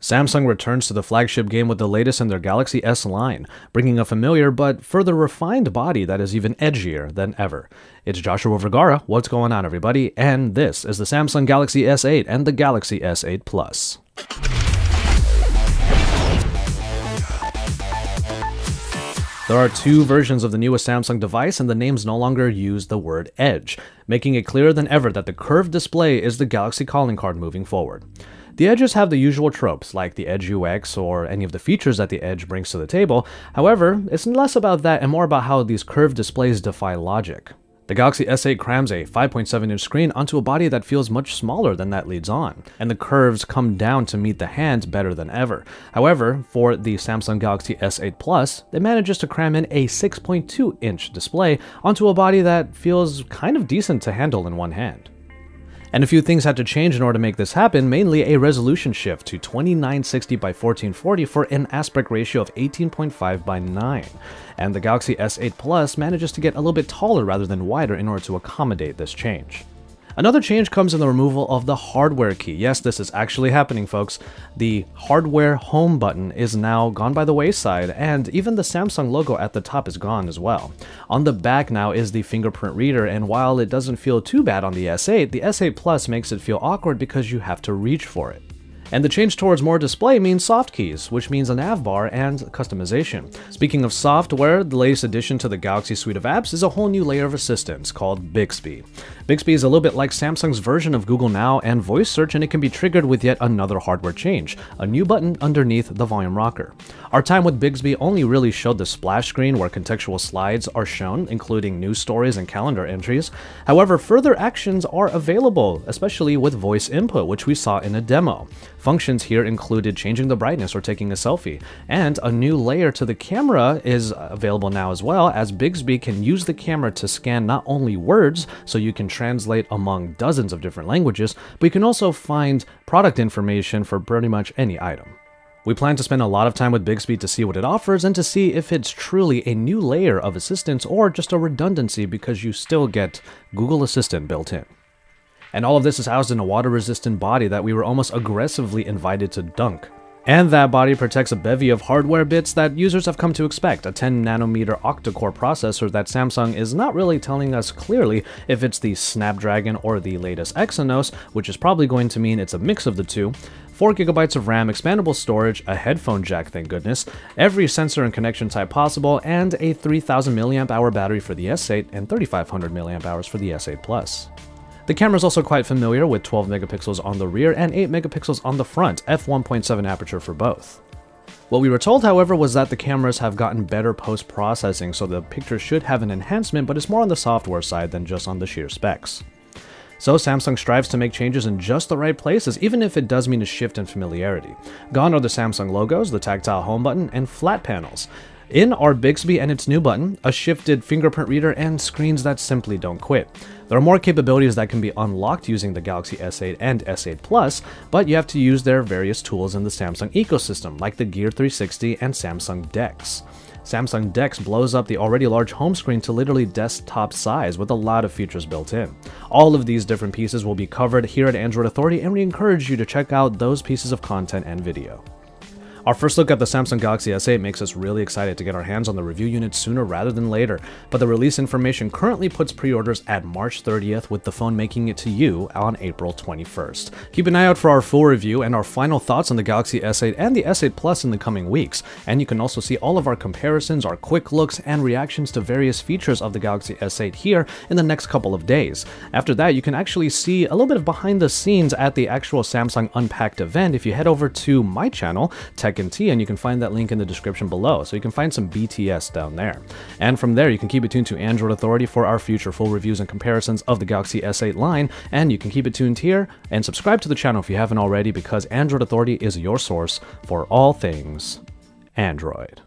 Samsung returns to the flagship game with the latest in their Galaxy S line, bringing a familiar but further refined body that is even edgier than ever. It's Joshua Vergara, what's going on everybody, and this is the Samsung Galaxy S8 and the Galaxy S8 Plus. There are two versions of the newest Samsung device, and the names no longer use the word Edge, making it clearer than ever that the curved display is the Galaxy calling card moving forward. The Edges have the usual tropes, like the Edge UX or any of the features that the Edge brings to the table. However, it's less about that and more about how these curved displays defy logic. The Galaxy S8 crams a 5.7-inch screen onto a body that feels much smaller than that leads on, and the curves come down to meet the hand better than ever. However, for the Samsung Galaxy S8 Plus, it manages to cram in a 6.2-inch display onto a body that feels kind of decent to handle in one hand. And a few things had to change in order to make this happen, mainly a resolution shift to 2960 by 1440 for an aspect ratio of 18.5 by 9. And the Galaxy S8 Plus manages to get a little bit taller rather than wider in order to accommodate this change. Another change comes in the removal of the hardware key. Yes, this is actually happening, folks. The hardware home button is now gone by the wayside, and even the Samsung logo at the top is gone as well. On the back now is the fingerprint reader, and while it doesn't feel too bad on the S8 Plus makes it feel awkward because you have to reach for it. And the change towards more display means soft keys, which means a nav bar and customization. Speaking of software, the latest addition to the Galaxy suite of apps is a whole new layer of assistance called Bixby. Bixby is a little bit like Samsung's version of Google Now and voice search, and it can be triggered with yet another hardware change, a new button underneath the volume rocker. Our time with Bixby only really showed the splash screen where contextual slides are shown, including news stories and calendar entries. However, further actions are available, especially with voice input, which we saw in a demo. Functions here included changing the brightness or taking a selfie, and a new layer to the camera is available now as well, as Bixby can use the camera to scan not only words, so you can translate among dozens of different languages, but you can also find product information for pretty much any item. We plan to spend a lot of time with Bixby to see what it offers and to see if it's truly a new layer of assistance or just a redundancy because you still get Google Assistant built in. And all of this is housed in a water-resistant body that we were almost aggressively invited to dunk. And that body protects a bevy of hardware bits that users have come to expect, a 10nm octa-core processor that Samsung is not really telling us clearly if it's the Snapdragon or the latest Exynos, which is probably going to mean it's a mix of the two, 4GB of RAM, expandable storage, a headphone jack thank goodness, every sensor and connection type possible, and a 3000 mAh battery for the S8 and 3500 mAh for the S8 Plus. The camera is also quite familiar with 12 megapixels on the rear and 8 megapixels on the front, f1.7 aperture for both. What we were told, however, was that the cameras have gotten better post-processing, so the picture should have an enhancement, but it's more on the software side than just on the sheer specs. So Samsung strives to make changes in just the right places, even if it does mean a shift in familiarity. Gone are the Samsung logos, the tactile home button, and flat panels. In are Bixby and its new button, a shifted fingerprint reader, and screens that simply don't quit. There are more capabilities that can be unlocked using the Galaxy S8 and S8 Plus, but you have to use their various tools in the Samsung ecosystem, like the Gear 360 and Samsung DeX. Samsung DeX blows up the already large home screen to literally desktop size with a lot of features built in. All of these different pieces will be covered here at Android Authority, and we encourage you to check out those pieces of content and video. Our first look at the Samsung Galaxy S8 makes us really excited to get our hands on the review unit sooner rather than later, but the release information currently puts pre-orders at March 30th, with the phone making it to you on April 21st. Keep an eye out for our full review and our final thoughts on the Galaxy S8 and the S8 Plus in the coming weeks, and you can also see all of our comparisons, our quick looks, and reactions to various features of the Galaxy S8 here in the next couple of days. After that, you can actually see a little bit of behind the scenes at the actual Samsung Unpacked event if you head over to my channel, Tech and Tea, and you can find that link in the description below, so you can find some BTS down there. And from there, you can keep it tuned to Android Authority for our future full reviews and comparisons of the Galaxy S8 line, and you can keep it tuned here and subscribe to the channel if you haven't already, because Android Authority is your source for all things Android.